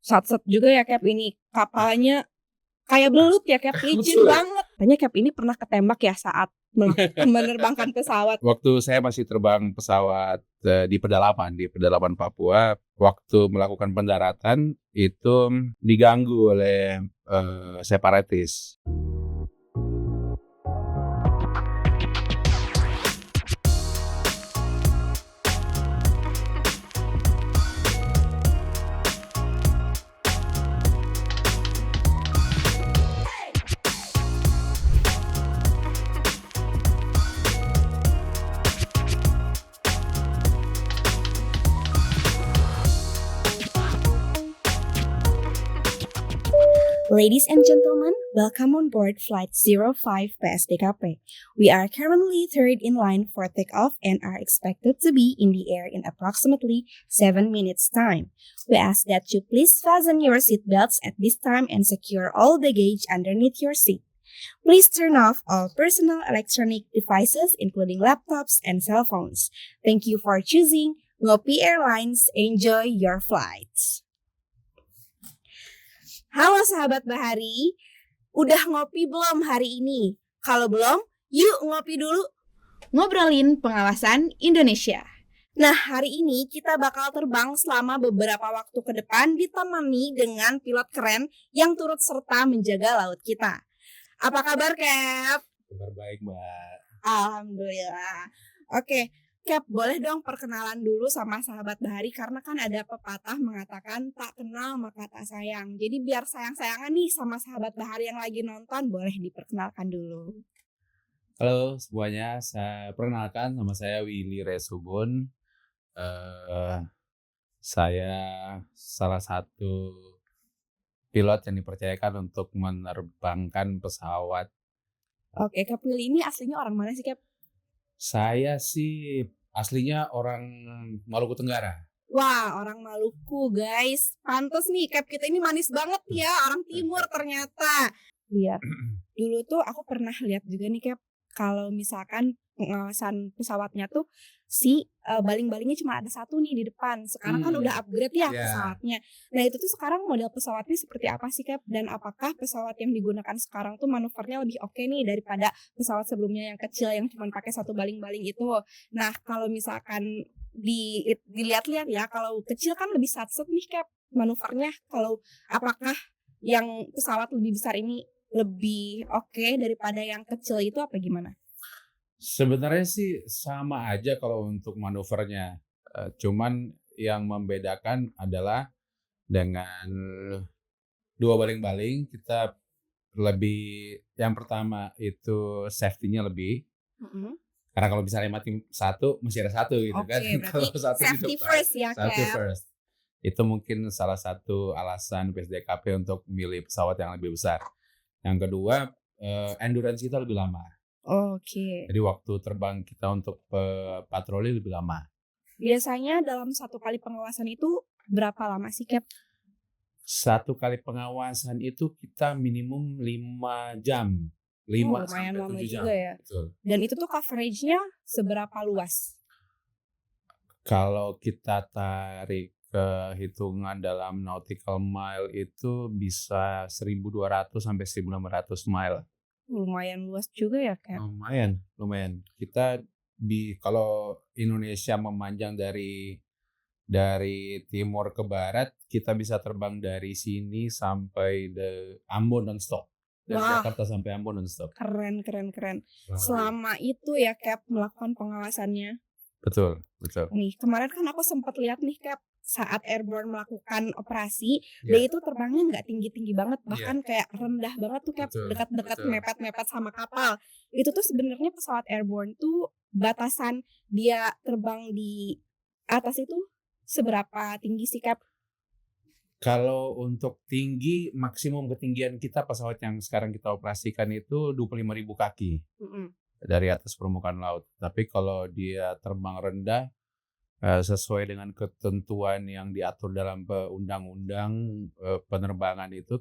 Satset juga ya Cap ini, kapalnya kayak belut ya Cap, licin Betul. banget. Katanya Cap ini pernah ketembak ya saat menerbangkan pesawat. Waktu saya masih terbang pesawat di pedalaman Papua, waktu melakukan pendaratan itu diganggu oleh separatis. Ladies and gentlemen, welcome on board Flight 05 PSDKP. We are currently third in line for takeoff and are expected to be in the air in approximately 7 minutes time. We ask that you please fasten your seatbelts at this time and secure all baggage underneath your seat. Please turn off all personal electronic devices including laptops and cell phones. Thank you for choosing Ngopi Airlines. Enjoy your flights. Halo sahabat Bahari, udah ngopi belum hari ini? Kalau belum, yuk ngopi dulu. Ngobrolin pengawasan Indonesia. Nah, hari ini kita bakal terbang selama beberapa waktu ke depan ditemani dengan pilot keren yang turut serta menjaga laut kita. Apa kabar, Cap? Kabar baik, Mbak. Alhamdulillah. Oke, Cap, boleh dong perkenalan dulu sama sahabat Bahari karena kan ada pepatah mengatakan tak kenal maka tak sayang. Jadi biar sayang-sayangan nih sama sahabat Bahari yang lagi nonton, boleh diperkenalkan dulu. Halo semuanya, saya perkenalkan, nama saya Willy Resubun. Saya salah satu pilot yang dipercayakan untuk menerbangkan pesawat. Oke, Cap Willy ini aslinya orang mana sih, Cap? Saya sih aslinya orang Maluku Tenggara. Wah, orang Maluku, guys. Pantes nih, Cap kita ini manis banget ya, orang timur ternyata. Iya. Dulu tuh aku pernah lihat juga nih, Cap, kalau misalkan pengawasan pesawatnya tuh si baling-balingnya cuma ada satu nih di depan. Sekarang kan udah upgrade ya pesawatnya. Nah, itu tuh sekarang model pesawatnya seperti apa sih, Cap? Dan apakah pesawat yang digunakan sekarang tuh manuvernya lebih oke nih daripada pesawat sebelumnya yang kecil yang cuma pakai satu baling-baling itu? Nah, kalau misalkan dilihat-lihat ya, kalau kecil kan lebih satset nih, Cap, manuvernya. Kalau apakah yang pesawat lebih besar ini lebih oke daripada yang kecil itu apa gimana? Sebenarnya sih sama aja kalau untuk manuvernya. Cuman yang membedakan adalah dengan dua baling-baling kita lebih, yang pertama itu safety-nya lebih. Karena kalau misalnya mati satu, masih ada satu gitu kan. Kalau satu safety di depan, first ya, safety Cap. first. Itu mungkin salah satu alasan PSDKP untuk memilih pesawat yang lebih besar. Yang kedua, endurance kita lebih lama. Oke. Jadi waktu terbang kita untuk patroli lebih lama. Biasanya dalam satu kali pengawasan itu berapa lama sih, Cap? Satu kali pengawasan itu kita minimum 5 jam. 5 lumayan sampai lama 7 jam. juga ya. Betul. Dan itu tuh coveragenya seberapa luas? Kalau kita tarik hitungan dalam nautical mile itu bisa 1.200 sampai 1.600 mile. Lumayan luas juga ya, Cap. Lumayan. Kita kalau Indonesia memanjang dari timur ke barat, kita bisa terbang dari sini sampai Ambon non-stop. Dari Jakarta sampai Ambon non-stop. Keren. Selama itu ya, Cap, melakukan pengawasannya. Betul. Nih, kemarin kan aku sempat lihat nih, Cap, saat airborne melakukan operasi, dia itu terbangnya nggak tinggi-tinggi banget, bahkan kayak rendah banget tuh, Cap, dekat-dekat mepet-mepet sama kapal. Itu tuh sebenarnya pesawat airborne tuh batasan dia terbang di atas itu seberapa tinggi sih, Cap? Kalau untuk tinggi, maksimum ketinggian kita pesawat yang sekarang kita operasikan itu 25.000 kaki dari atas permukaan laut. Tapi kalau dia terbang rendah, sesuai dengan ketentuan yang diatur dalam undang-undang penerbangan itu,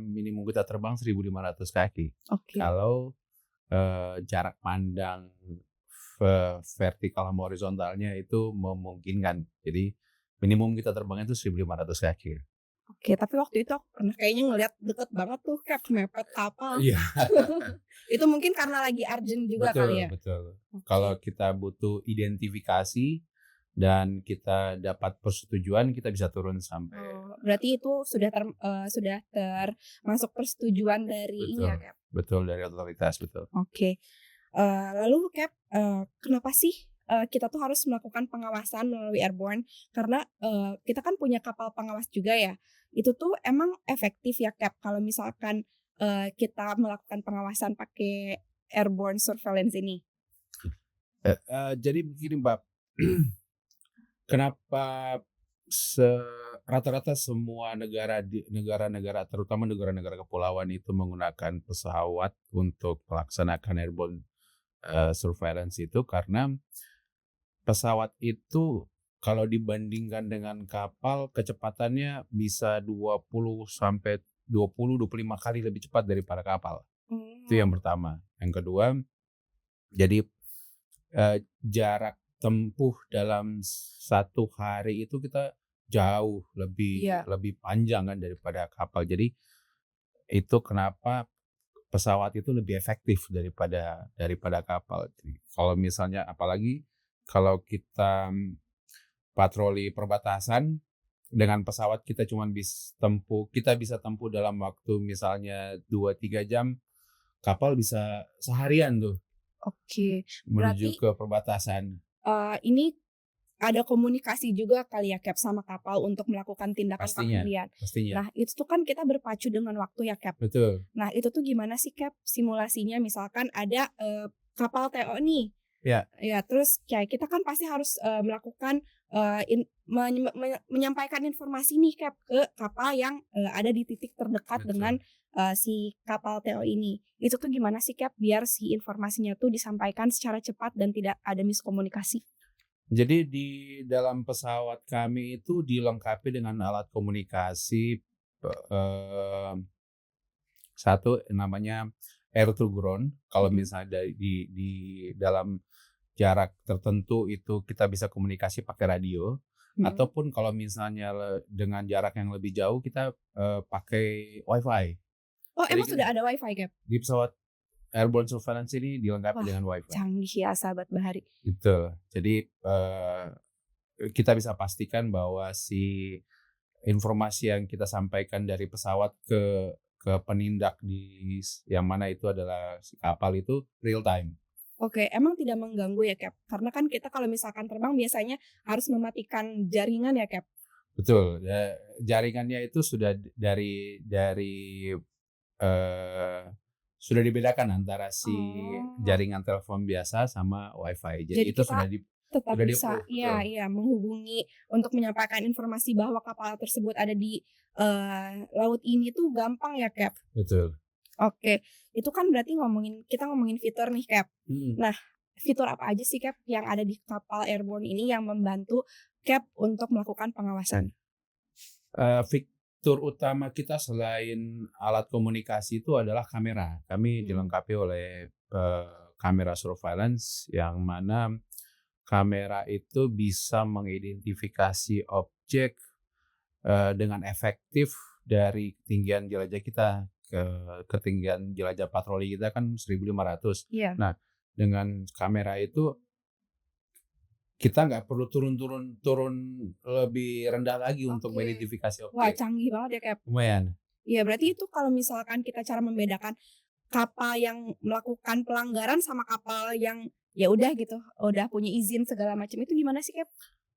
minimum kita terbang 1.500 kaki. Kalau jarak pandang vertikal sama horizontalnya itu memungkinkan. Jadi minimum kita terbangnya itu 1.500 kaki. Oke, tapi waktu itu aku pernah kayaknya ngeliat deket banget tuh Cap, mepet kapal. Iya. Itu mungkin karena lagi urgent juga kali ya? Betul. Kalau Oke. kita butuh identifikasi dan kita dapat persetujuan, kita bisa turun sampai. Oh, berarti itu sudah termasuk persetujuan dari ini ya, Betul, Cap? betul dari otoritas, betul. Oke. Lalu Cap, kenapa sih, kita tuh harus melakukan pengawasan melalui airborne? Karena, kita kan punya kapal pengawas juga ya. Itu tuh emang efektif ya Cap kalau misalkan, kita melakukan pengawasan pakai airborne surveillance ini? Jadi begini Mbak, kenapa se rata-rata semua negara-negara terutama negara-negara kepulauan itu menggunakan pesawat untuk melaksanakan airborne, surveillance itu karena pesawat itu kalau dibandingkan dengan kapal kecepatannya bisa 20 sampai 25 kali lebih cepat daripada kapal. Itu yang Oh, pertama. Yang kedua, jadi, jarak tempuh dalam satu hari itu kita jauh lebih iya. lebih panjang kan daripada kapal. Jadi itu kenapa pesawat itu lebih efektif daripada daripada kapal. Jadi kalau misalnya apalagi kalau kita patroli perbatasan dengan pesawat kita bisa tempuh dalam waktu misalnya 2 3 jam, kapal bisa seharian tuh Oke, menuju berarti, ke perbatasan. ini ada komunikasi juga kali ya Cap sama kapal untuk melakukan tindakan Pastinya pengalihan. pastinya. Nah, itu tuh kan kita berpacu dengan waktu ya Cap. Betul. Nah, itu tuh gimana sih Cap simulasinya? Misalkan ada, kapal TO nih, Ya, ya terus kayak kita kan pasti harus, melakukan, menyampaikan informasi nih Cap ke kapal yang, ada di titik terdekat dengan, betul. si kapal TO ini. Itu tuh gimana sih Cap biar si informasinya tuh disampaikan secara cepat dan tidak ada miskomunikasi? Jadi di dalam pesawat kami itu dilengkapi dengan alat komunikasi, satu namanya air to ground. Kalau Mhm, misalnya di dalam jarak tertentu itu kita bisa komunikasi pakai radio, mhm. ataupun kalau misalnya dengan jarak yang lebih jauh kita, pakai WiFi. Oh, Jadi emang sudah ada WiFi Cap? di pesawat airborne surveillance ini dilengkapi Wah, dengan WiFi. canggih ya sahabat Bahari. Betul. Jadi, kita bisa pastikan bahwa si informasi yang kita sampaikan dari pesawat ke penindak yang mana itu adalah si kapal itu real time. Oke, emang tidak mengganggu ya Cap? Karena kan kita kalau misalkan terbang biasanya harus mematikan jaringan ya Cap? Betul, jaringannya itu sudah eee, sudah dibedakan antara si Oh. jaringan telepon biasa sama WiFi. Jadi Jadi itu kita tetap sudah bisa di-approve, betul. iya iya menghubungi untuk menyampaikan informasi bahwa kapal tersebut ada di, laut ini tuh gampang ya Cap? Betul. Oke, itu kan berarti kita ngomongin fitur nih Cap. Mhm. Nah, fitur apa aja sih Cap yang ada di kapal airborne ini yang membantu Cap untuk melakukan pengawasan? Fitur utama kita selain alat komunikasi itu adalah kamera. Kami Mhm. dilengkapi oleh, kamera surveillance yang mana kamera itu bisa mengidentifikasi objek, dengan efektif dari ketinggian jelajah kita. Ketinggian jelajah patroli kita kan 1.500. Iya. Nah, dengan kamera itu kita nggak perlu turun lebih rendah lagi untuk Oke. mengidentifikasi Wah, objek. canggih banget ya Cap. Lumayan. Iya, berarti itu kalau misalkan kita cara membedakan kapal yang melakukan pelanggaran sama kapal yang ya udah gitu, udah punya izin segala macam itu gimana sih, Cap?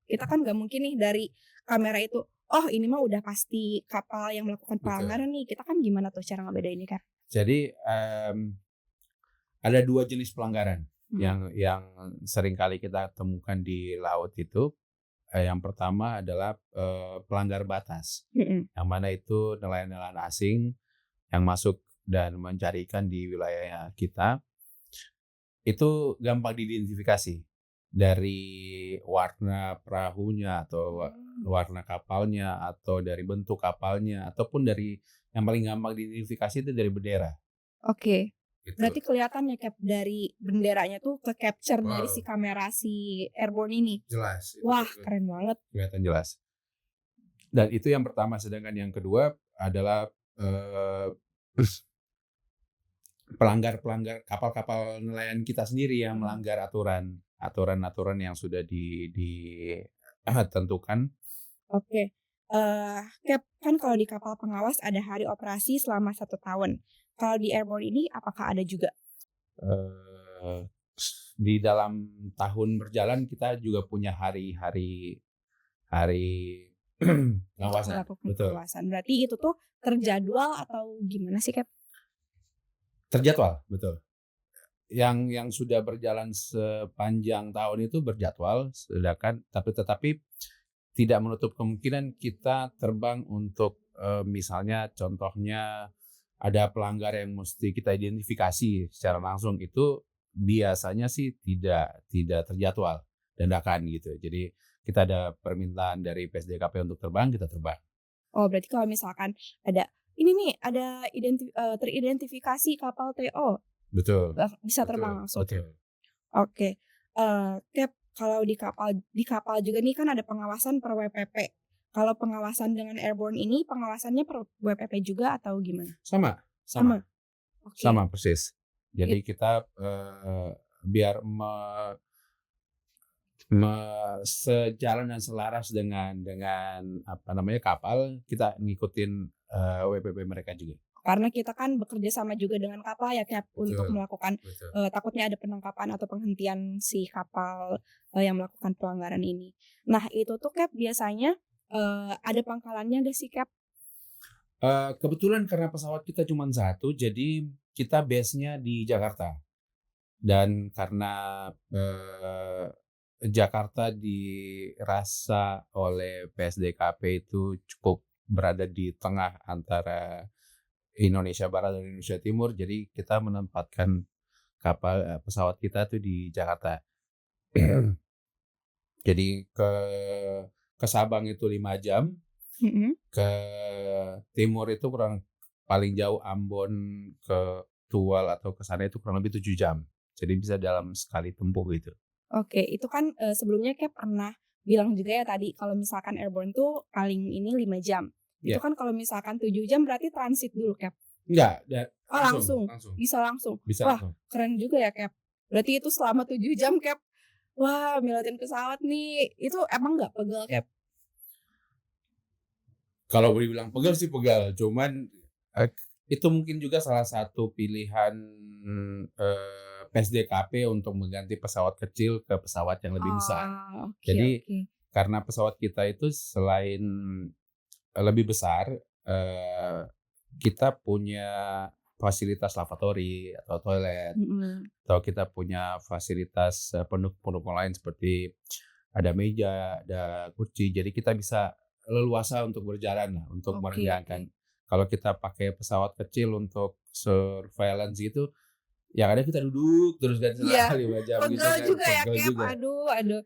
Kita kan nggak mungkin nih dari kamera itu, oh ini mah udah pasti kapal yang melakukan Betul. pelanggaran nih. Kita kan gimana tuh cara ngebedainnya, Cap? Jadi, ada 2 jenis pelanggaran Mhm, yang sering kali kita temukan di laut itu. Yang pertama adalah, pelanggar batas, mhm. yang mana itu nelayan-nelayan asing yang masuk dan mencari ikan di wilayah kita, itu gampang diidentifikasi dari warna perahunya atau Oh, warna kapalnya atau dari bentuk kapalnya ataupun dari yang paling gampang diidentifikasi itu dari bendera, oke. gitu. Berarti kelihatan ya, Cap, dari benderanya tuh ke-capture dari si Wow, kamera si airborne ini. jelas itu Wah, keren banget. kelihatan jelas. Dan itu yang pertama, sedangkan yang kedua adalah eh, pelanggar-pelanggar kapal-kapal nelayan kita sendiri yang melanggar aturan-aturan yang sudah ditentukan. Oke. Cap, kan kalau di kapal pengawas ada hari operasi selama 1 tahun. Kalau di airborne ini apakah ada juga? Eh, di dalam tahun berjalan kita juga punya hari pengawasan. Melakukan Betul. pengawasan. Berarti itu tuh terjadwal atau gimana sih, Cap? Terjadwal, betul. Yang sudah berjalan sepanjang tahun itu berjadwal, sedangkan tetapi tidak menutup kemungkinan kita terbang untuk misalnya contohnya ada pelanggar yang mesti kita identifikasi secara langsung, itu biasanya sih tidak terjadwal dadakan gitu. Jadi kita ada permintaan dari PSDKP untuk terbang, kita terbang. Oh, berarti kalau misalkan ada ini nih, ada teridentifikasi kapal TO, Betul. bisa terbang langsung. Betul. Oke. Cap, kalau di kapal juga nih kan ada pengawasan per WPP. Kalau pengawasan dengan airborne ini pengawasannya per WPP juga atau gimana? Sama. Oke. Sama persis. Jadi kita biar sejalan dan selaras dengan apa namanya kapal, kita ngikutin WPP mereka juga. Karena kita kan bekerja sama juga dengan kapal ya, Cap, untuk melakukan Betul. takutnya ada penangkapan atau penghentian si kapal yang melakukan pelanggaran ini. Nah, itu tuh, Cap, biasanya ada pangkalannya nggak sih, Cap? Kebetulan karena pesawat kita cuma satu, jadi kita base-nya di Jakarta. Dan karena Jakarta dirasa oleh PSDKP itu cukup berada di tengah antara Indonesia Barat dan Indonesia Timur, jadi kita menempatkan pesawat kita tuh di Jakarta. Jadi ke Sabang itu 5 jam, ke timur itu paling jauh Ambon ke Tual atau ke sana itu kurang lebih 7 jam. Jadi bisa dalam sekali tempuh gitu. Oke, itu kan sebelumnya Cap pernah bilang juga ya tadi kalau misalkan airborne tuh paling ini 5 jam. Itu kan kalau misalkan 7 jam berarti transit dulu, Cap? Enggak, langsung. Bisa langsung. Wah, keren juga ya, Cap. Berarti itu selama 7 jam, Cap. Wah, milotin pesawat nih. Itu emang nggak pegel, Cap? Kalau boleh bilang pegel sih pegel, cuman itu mungkin juga salah satu pilihan PSDKP untuk mengganti pesawat kecil ke pesawat yang lebih besar. Jadi karena pesawat kita itu selain lebih besar, kita punya fasilitas lavatory atau toilet, atau kita punya fasilitas pendukung lain seperti ada meja, ada kursi. Jadi kita bisa leluasa untuk berjalan lah, untuk mengerjakan. Kalau kita pakai pesawat kecil untuk surveillance gitu, yang ada kita duduk terus dan selama 5 jam gitu kan. Juga ya, Cap. Aduh.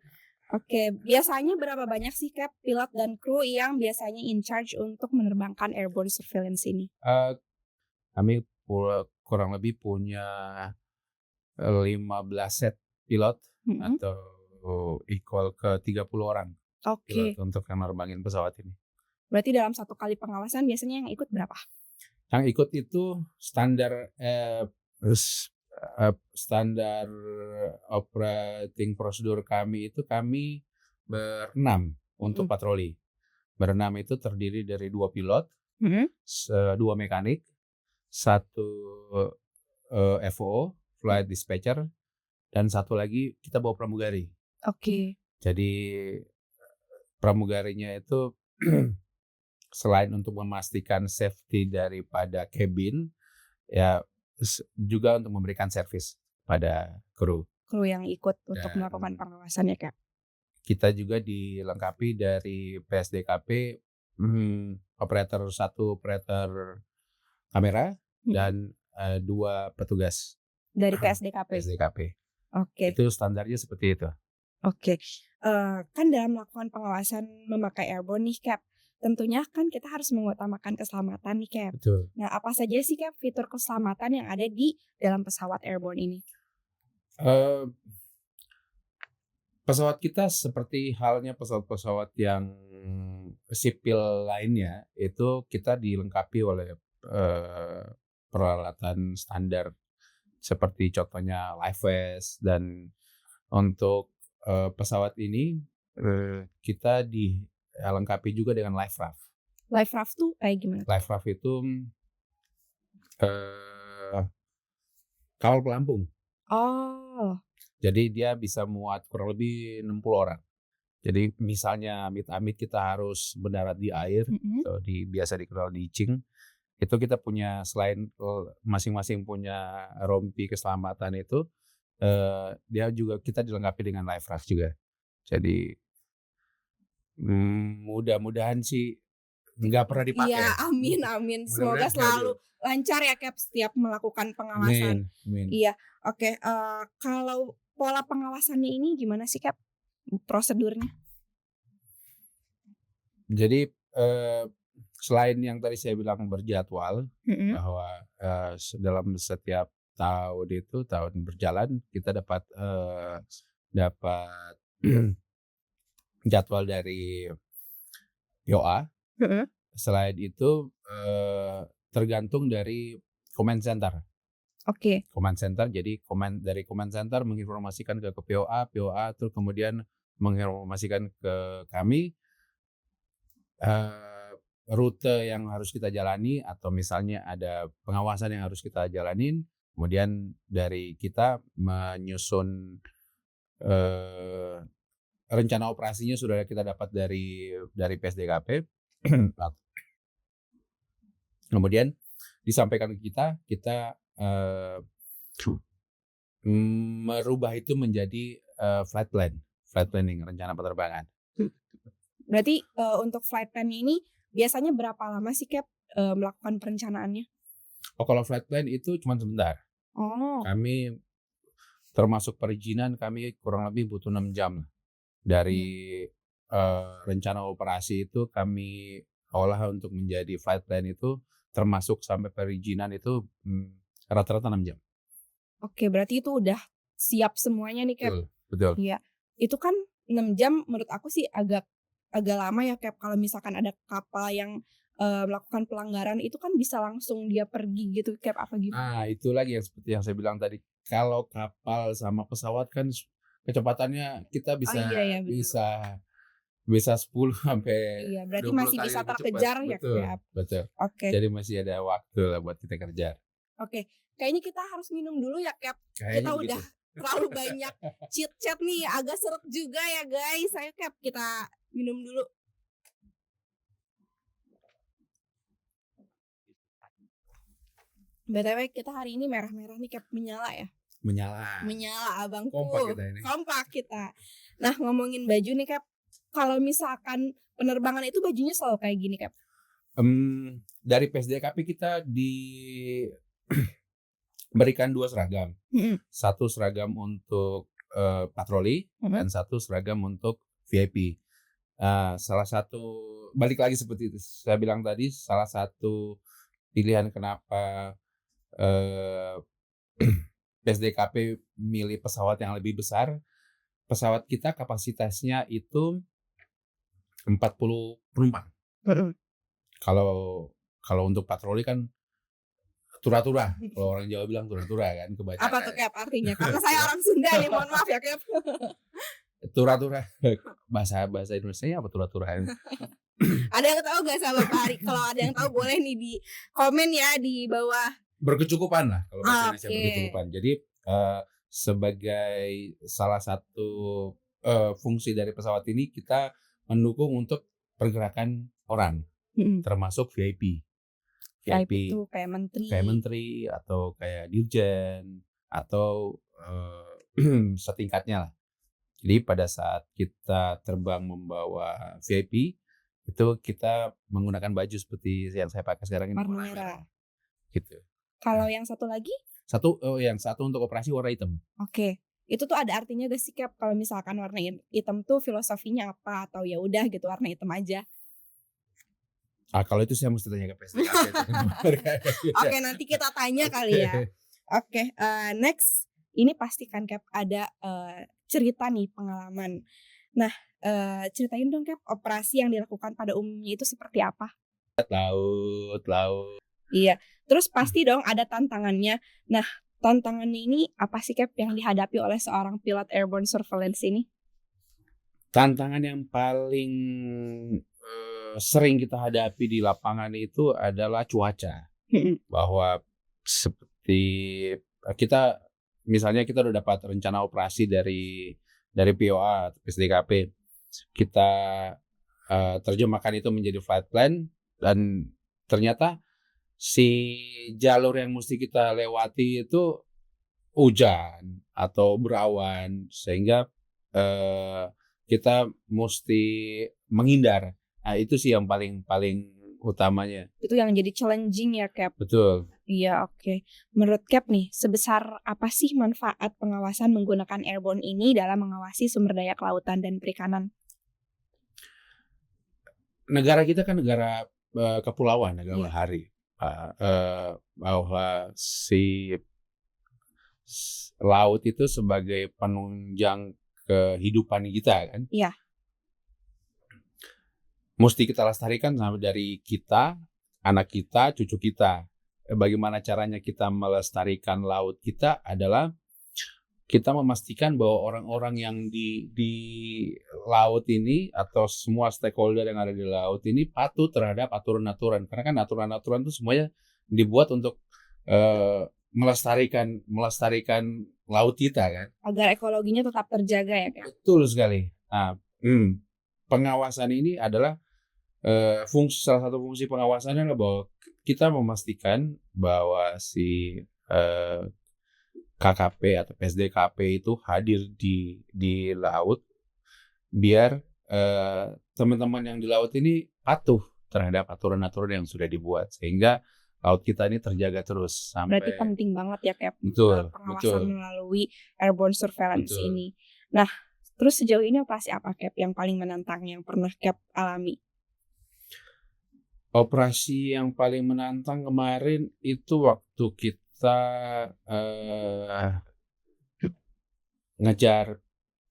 Oke, biasanya berapa banyak sih, Cap, pilot dan kru yang biasanya in charge untuk menerbangkan airborne surveillance ini? Kami kurang lebih punya 15 set pilot atau equal ke 30 orang pilot untuk menerbangin pesawat ini. Berarti dalam satu kali pengawasan biasanya yang ikut berapa? Yang ikut itu standar operating prosedur kami itu kami berenam untuk patroli. Berenam itu terdiri dari 2 pilot, 2 mekanik, 1 FO, flight dispatcher, dan 1 lagi kita bawa pramugari. Jadi pramugarinya itu selain untuk memastikan safety daripada cabin, ya juga untuk memberikan servis pada kru yang ikut untuk melakukan pengawasannya, Kak. Kita juga dilengkapi dari PSDKP operator 1 operator kamera dan 2 petugas dari PSDKP. Itu standarnya seperti itu. Kan dalam melakukan pengawasan memakai airborne nih, Cap, tentunya kan kita harus mengutamakan keselamatan nih, Cap. Betul. Nah, apa saja sih, Cap, fitur keselamatan yang ada di dalam pesawat airborne ini? Pesawat kita seperti halnya pesawat-pesawat yang sipil lainnya itu kita dilengkapi oleh peralatan standar seperti contohnya life vest, dan untuk pesawat ini kita dilengkapi juga dengan life raft. Life raft tuh kayak gimana? Life raft itu eh, kapal pelampung. Oh. Jadi dia bisa muat kurang lebih 60 orang. Jadi misalnya amit-amit kita harus mendarat di air, atau biasa dikenal di Cing, itu kita punya selain masing-masing punya rompi keselamatan itu, dia juga kita dilengkapi dengan life raft juga. Jadi mudah-mudahan sih nggak pernah dipakai. Iya, amin. Semoga selalu lancar ya Cap setiap melakukan pengawasan. Amin. Iya, oke. Kalau pola pengawasannya ini gimana sih Cap? Prosedurnya? Jadi selain yang tadi saya bilang berjadwal, bahwa dalam setiap tahun itu tahun berjalan kita dapat jadwal dari POA. Selain itu tergantung dari command center. Oke. Command center, jadi dari command center menginformasikan ke POA terus kemudian menginformasikan ke kami rute yang harus kita jalani, atau misalnya ada pengawasan yang harus kita jalanin. Kemudian dari kita menyusun rencana operasinya sudah kita dapat dari PSDKP. Kemudian disampaikan ke kita merubah itu menjadi flight planning, rencana penerbangan. Berarti untuk flight plan ini biasanya berapa lama sih Cap melakukan perencanaannya? Kalau flight plan itu cuma sebentar. Kami termasuk perizinan kami kurang lebih butuh 6 jam. Dari rencana operasi itu kami olah untuk menjadi flight plan itu, termasuk sampai perizinan itu rata-rata 6 jam. Oke, berarti itu udah siap semuanya nih Cap. Betul. Iya. Itu kan 6 jam menurut aku sih agak lama ya Cap. Kalau misalkan ada kapal yang melakukan pelanggaran itu kan bisa langsung dia pergi gitu Cap, apa gitu? Itu lagi yang seperti yang saya bilang tadi. Kalau kapal sama pesawat kan kecepatannya kita bisa 10 sampai 20 berarti kali masih bisa lebih terkejar cepat. ya Cap. Betul. Oke. Jadi masih ada waktu lah buat kita kerja. Oke. Kayaknya kita harus minum dulu ya Cap. Kayaknya kita begitu. Udah terlalu banyak chit-chat nih, agak seret juga ya guys. Ayo Cap, kita minum dulu. BTW kita hari ini merah-merah nih Cap, menyala ya? Menyala abangku. Kompak kita. Nah, ngomongin baju nih Cap, kalau misalkan penerbangan itu bajunya selalu kayak gini Cap? Dari PSDKP kita berikan 2 seragam. Satu seragam untuk patroli dan satu seragam untuk VIP. Salah satu, balik lagi seperti itu saya bilang tadi, salah satu pilihan kenapa PSDKP milih pesawat yang lebih besar. Pesawat kita kapasitasnya itu 40 penumpang. Kalau untuk patroli kan tura-tura. Kalau orang Jawa bilang tura-tura kan kebanyakan. Apa tuh Cap artinya? Karena saya orang Sunda nih, mohon maaf ya Cap. Tura-tura. Bahasa Indonesianya apa tura-tura? Ada yang tahu gak sahabat Pak Hari? Kalau ada yang tahu boleh nih di komen ya di bawah. Berkecukupan lah kalau bahasa Indonesia, berkecukupan. Jadi sebagai salah satu fungsi dari pesawat ini, kita mendukung untuk pergerakan orang, termasuk VIP. VIP itu kayak menteri atau kayak dirjen atau setingkatnya lah. Jadi pada saat kita terbang membawa VIP itu kita menggunakan baju seperti yang saya pakai sekarang ini, warna merah. Gitu. Kalau yang satu lagi? Yang satu untuk operasi warna hitam. Oke. Itu tuh ada artinya gak sih Cap? Kalau misalkan warna hitam tuh filosofinya apa, atau ya udah gitu warna hitam aja? Kalau itu saya mesti tanya ke PSDKP. Oke, nanti kita tanya kali ya. Oke, next ini pastikan Cap ada cerita nih, pengalaman. Nah, Ceritain dong Cap, operasi yang dilakukan pada umumnya itu seperti apa? Laut. Iya, terus pasti dong ada tantangannya. Nah, tantangannya ini apa sih Cap yang dihadapi oleh seorang pilot airborne surveillance ini? Tantangan yang paling sering kita hadapi di lapangan itu adalah cuaca. Bahwa seperti kita misalnya kita udah dapat rencana operasi dari POA atau PSDKP, kita terjemahkan itu menjadi flight plan, dan ternyata si jalur yang mesti kita lewati itu hujan atau berawan, sehingga kita mesti menghindar. Nah, itu sih yang paling utamanya. Itu yang jadi challenging ya Cap? Betul. Iya, oke. Menurut Cap nih, sebesar apa sih manfaat pengawasan menggunakan airborne ini dalam mengawasi sumber daya kelautan dan perikanan? Negara kita kan negara kepulauan, negara Iya. bahari. Bahwa si laut itu sebagai penunjang kehidupan kita kan. Iya. Mesti kita lestarikan sampai dari kita, anak kita, cucu kita. Bagaimana caranya kita melestarikan laut kita adalah kita memastikan bahwa orang-orang yang di laut ini atau semua stakeholder yang ada di laut ini patuh terhadap aturan-aturan. Karena kan aturan-aturan itu semuanya dibuat untuk melestarikan laut kita kan. Agar ekologinya tetap terjaga ya Cap? Betul sekali. Nah, pengawasan ini adalah salah satu fungsi pengawasannya adalah bahwa kita memastikan bahwa si KKP atau PSDKP itu hadir di laut, biar teman-teman yang di laut ini patuh terhadap aturan-aturan yang sudah dibuat, sehingga laut kita ini terjaga terus sampai. Berarti penting banget ya Cap, Betul. pengawasan melalui airborne surveillance ini. Nah, terus sejauh ini operasi apa Cap yang paling menantang yang pernah Cap alami? Operasi yang paling menantang kemarin itu waktu kita ngejar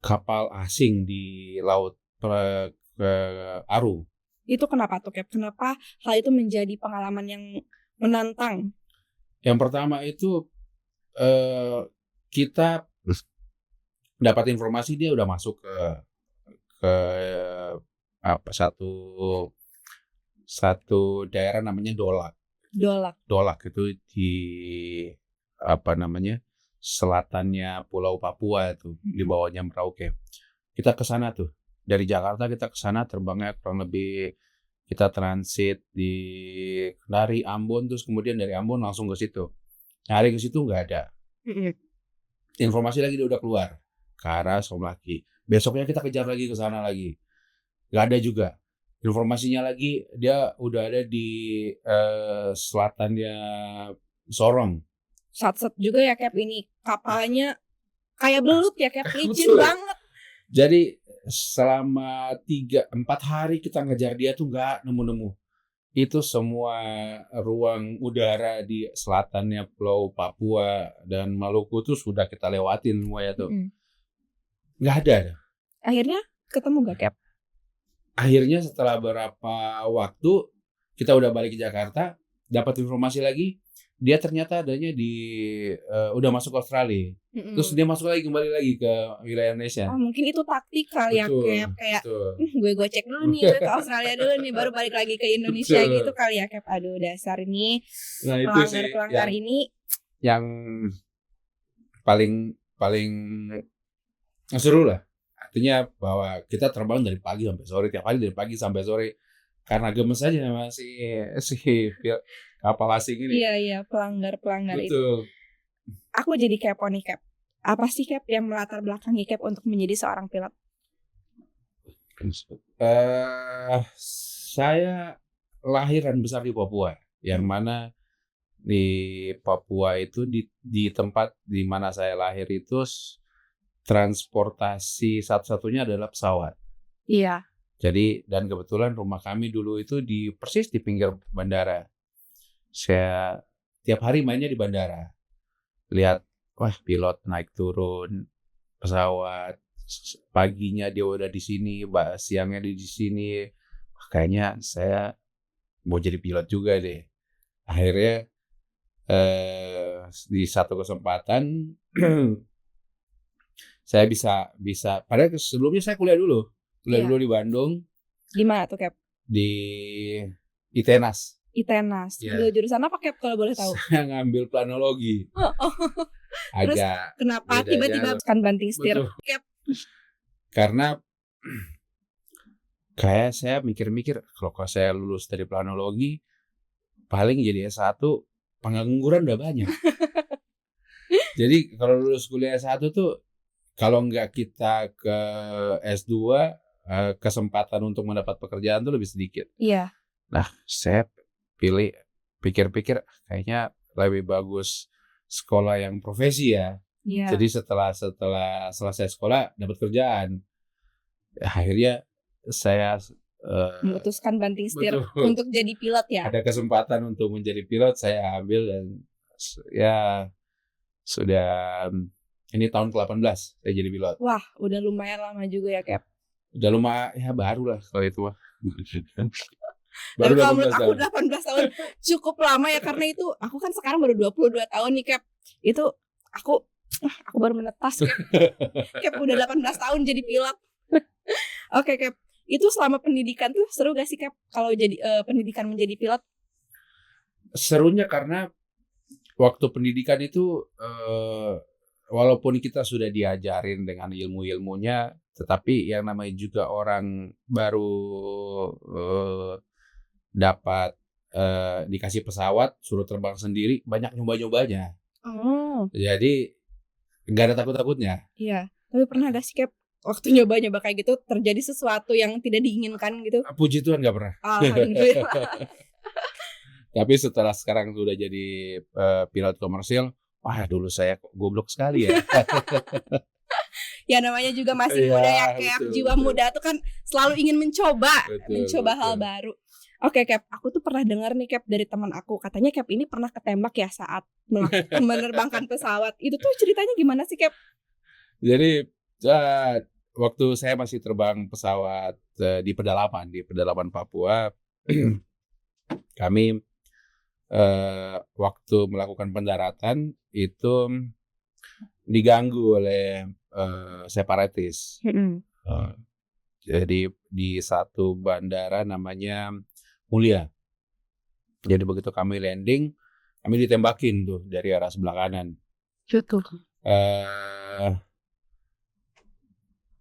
kapal asing di laut Aru. Itu kenapa tuh Cap? Kenapa hal itu menjadi pengalaman yang menantang? Yang pertama itu kita dapat informasi dia udah masuk ke satu daerah namanya Dolak itu di selatannya Pulau Papua itu, di bawahnya Merauke. Kita ke sana tuh. Dari Jakarta kita ke sana terbangnya kurang lebih, kita transit dari Ambon, terus kemudian dari Ambon langsung ke situ. Hari ke situ nggak ada. Informasi lagi dia udah keluar ke arah Somlaki. Besoknya kita kejar lagi ke sana lagi. Nggak ada juga. Informasinya lagi dia udah ada di selatannya Sorong. Satset juga ya Cap, ini kapalnya kayak belut ya Cap, licin banget. Jadi selama 3-4 hari kita ngejar dia tuh nggak nemu-nemu. Itu semua ruang udara di selatannya Pulau Papua dan Maluku tuh sudah kita lewatin semuanya tuh. Nggak ada. Akhirnya ketemu nggak Cap? Akhirnya setelah beberapa waktu kita udah balik ke Jakarta, dapat informasi lagi, dia ternyata adanya udah masuk Australia. Terus dia kembali lagi ke wilayah Indonesia. Oh, mungkin itu taktikal ya Cap, kayak gue cek dulu nih, gue ke Australia dulu nih, baru balik lagi ke Indonesia gitu kali ya Cap. Aduh, dasar ini pelanggar ini yang paling seru lah. Artinya bahwa kita terbang dari pagi sampai sore, tiap hari dari pagi sampai sore, karena gemes aja sama si kapal asing ini. Iya, pelanggar Betul. itu. Aku jadi kepo nih Cap. Apa sih Cap yang melatar belakangi Cap untuk menjadi seorang pilot? Saya lahir dan besar di Papua, yang mana di Papua itu di tempat di mana saya lahir itu transportasi satu-satunya adalah pesawat. Iya. Jadi, dan kebetulan rumah kami dulu itu persis di pinggir bandara. Saya tiap hari mainnya di bandara. Lihat, wah pilot naik turun pesawat, paginya dia udah di sini, siangnya di sini. Kayaknya saya mau jadi pilot juga deh. Akhirnya di satu kesempatan saya bisa. Padahal sebelumnya saya kuliah dulu di Bandung. Di mana tuh Cap? Di ITENAS. ITENAS. Iya. Ambil jurusan apa Cap kalau boleh tahu? Saya ngambil planologi. Terus Agak kenapa bedanya tiba-tiba kan banting setir betul. Cap? Karena kayak saya mikir-mikir kalau saya lulus dari planologi paling jadi S1 pengangguran udah banyak. Jadi kalau lulus kuliah S1 tuh kalau nggak kita ke S2 kesempatan untuk mendapat pekerjaan tuh lebih sedikit. Iya. Nah, saya pikir-pikir kayaknya lebih bagus sekolah yang profesi ya. Iya. Jadi setelah selesai sekolah dapat kerjaan. Akhirnya saya memutuskan banting setir betul. untuk jadi pilot ya. Ada kesempatan untuk menjadi pilot, saya ambil dan ya sudah ini tahun ke-18 saya jadi pilot. Wah, udah lumayan lama juga ya Cap. Udah lumayan ya baru lah kalau itu mah. Tapi kalau menurut aku 18 tahun cukup lama ya karena itu aku kan sekarang baru 22 tahun nih Cap. Itu aku baru menetas Cap. Cap udah 18 tahun jadi pilot. Oke Cap. Itu selama pendidikan tuh seru gak sih Cap kalau jadi pendidikan menjadi pilot? Serunya karena waktu pendidikan itu walaupun kita sudah diajarin dengan ilmu-ilmunya, tetapi yang namanya juga orang baru dapat dikasih pesawat, suruh terbang sendiri, banyak nyoba-nyobanya. Jadi nggak ada takut-takutnya. Iya, tapi pernah gak sih Cap waktu nyoba-nyoba kayak gitu terjadi sesuatu yang tidak diinginkan gitu? Puji Tuhan nggak pernah. Alhamdulillah. Tapi setelah sekarang sudah jadi pilot komersil, wah dulu saya goblok sekali ya. Ya namanya juga masih muda ya Cap, jiwa muda tuh kan selalu ingin mencoba hal baru. Oke Cap, aku tuh pernah dengar nih Cap dari teman aku, katanya Cap ini pernah ketembak ya saat menerbangkan pesawat. Itu tuh ceritanya gimana sih Cap? Jadi waktu saya masih terbang pesawat di pedalaman Papua, kami waktu melakukan pendaratan itu diganggu oleh separatis. Jadi di satu bandara namanya Mulia. Jadi begitu kami landing, kami ditembakin tuh dari arah sebelah kanan.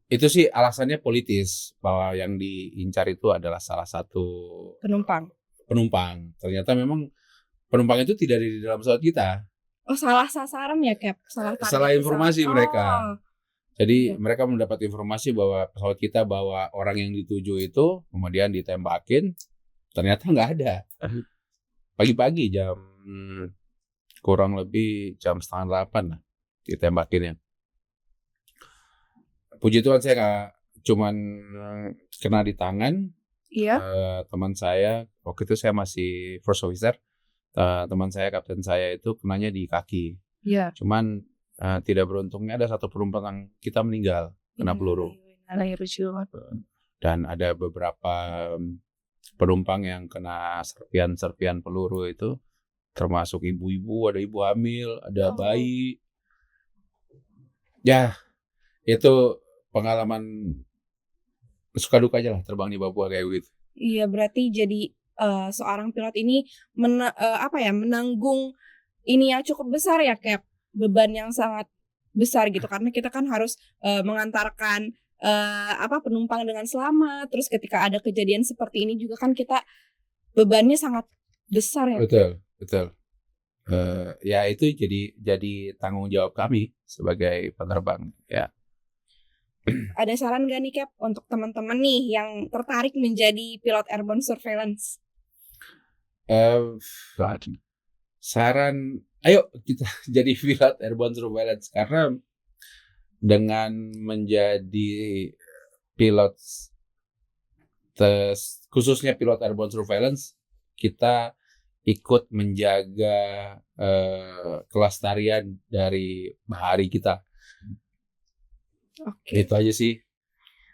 Itu sih alasannya politis, bahwa yang diincar itu adalah salah satu penumpang. Ternyata memang penumpang itu tidak ada di dalam pesawat kita. Oh, salah sasaran ya Cap? Salah informasi mereka. Jadi mereka mendapat informasi bahwa pesawat kita bawa orang yang dituju itu, kemudian ditembakin, ternyata nggak ada. Pagi-pagi jam kurang lebih jam 7:30 lah ditembakinnya. Puji Tuhan saya nggak cuman kena di tangan. Iya. Teman saya waktu itu saya masih first officer. Teman saya, kapten saya itu kenanya di kaki. Iya. Cuman tidak beruntungnya ada satu penumpang kita meninggal kena peluru. Dan ada beberapa penumpang yang kena serpian peluru itu, termasuk ibu-ibu, ada ibu hamil, ada bayi. Ya, itu pengalaman suka duka aja lah terbang di Papua kayak gitu. Iya, berarti jadi seorang pilot ini menanggung ini yang cukup besar ya Cap, beban yang sangat besar gitu karena kita kan harus mengantarkan penumpang dengan selamat. Terus ketika ada kejadian seperti ini juga kan kita bebannya sangat besar ya. Betul. Ya itu jadi tanggung jawab kami sebagai penerbang ya. Ada saran gak nih Cap untuk teman-teman nih yang tertarik menjadi pilot airborne surveillance? Saran, ayo kita jadi pilot airborne surveillance, karena dengan menjadi pilot khususnya pilot airborne surveillance, kita ikut menjaga kelestarian dari bahari kita. Oke. Itu aja sih.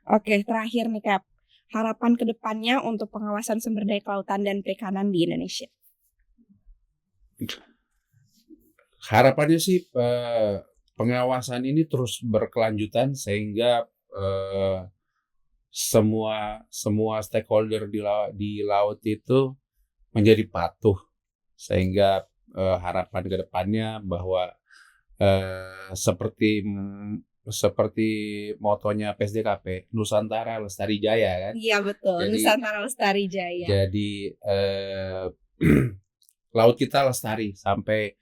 Oke, terakhir nih Cap. Harapan kedepannya untuk pengawasan sumber daya kelautan dan perikanan di Indonesia. Harapannya sih pengawasan ini terus berkelanjutan sehingga semua stakeholder di laut itu menjadi patuh, sehingga harapan ke depannya bahwa seperti motonya PSDKP, Nusantara Lestari Jaya kan. Iya betul, Nusantara Lestari Jaya. Jadi laut kita lestari sampai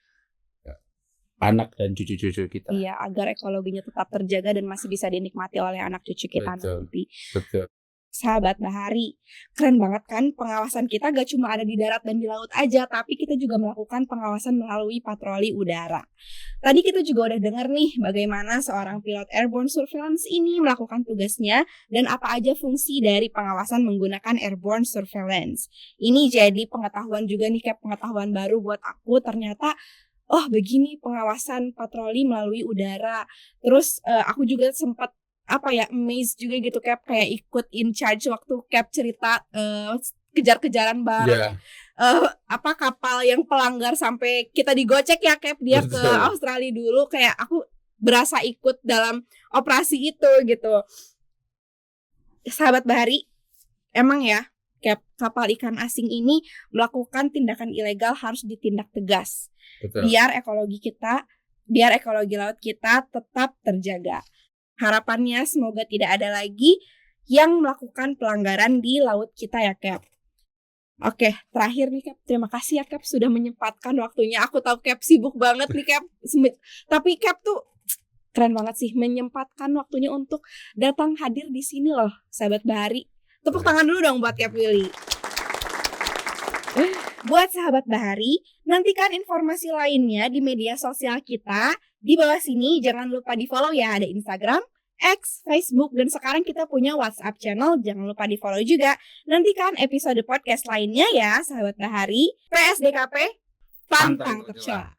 anak dan cucu-cucu kita. Iya, agar ekologinya tetap terjaga dan masih bisa dinikmati oleh anak cucu kita nanti. Betul. Sahabat Bahari, keren banget kan, pengawasan kita gak cuma ada di darat dan di laut aja, tapi kita juga melakukan pengawasan melalui patroli udara. Tadi kita juga udah dengar nih bagaimana seorang pilot airborne surveillance ini melakukan tugasnya dan apa aja fungsi dari pengawasan menggunakan airborne surveillance. Ini jadi pengetahuan juga nih, kayak pengetahuan baru buat aku. Ternyata oh begini pengawasan patroli melalui udara. Terus aku juga sempat amazed juga gitu, kayak ikut in charge waktu Cap cerita kejar-kejaran bareng kapal yang pelanggar sampai kita digocek ya Cap, dia ke Australia dulu, kayak aku berasa ikut dalam operasi itu gitu. Sahabat Bahari, emang ya Cap, kapal ikan asing ini melakukan tindakan ilegal harus ditindak tegas. Betul. Biar ekologi laut kita tetap terjaga. Harapannya semoga tidak ada lagi yang melakukan pelanggaran di laut kita ya Cap. Oke, terakhir nih Cap, terima kasih ya Cap sudah menyempatkan waktunya. Aku tahu Cap sibuk banget nih Cap, tapi Cap tuh keren banget sih menyempatkan waktunya untuk datang hadir di sini loh, sahabat Bahari. Tepuk tangan dulu dong buat Cap Willy. Buat sahabat Bahari, nantikan informasi lainnya di media sosial kita. Di bawah sini jangan lupa di follow ya, ada Instagram, X, Facebook, dan sekarang kita punya WhatsApp channel, jangan lupa di follow juga. Nantikan episode podcast lainnya ya sahabat Bahari. PSDKP, pantang tercela.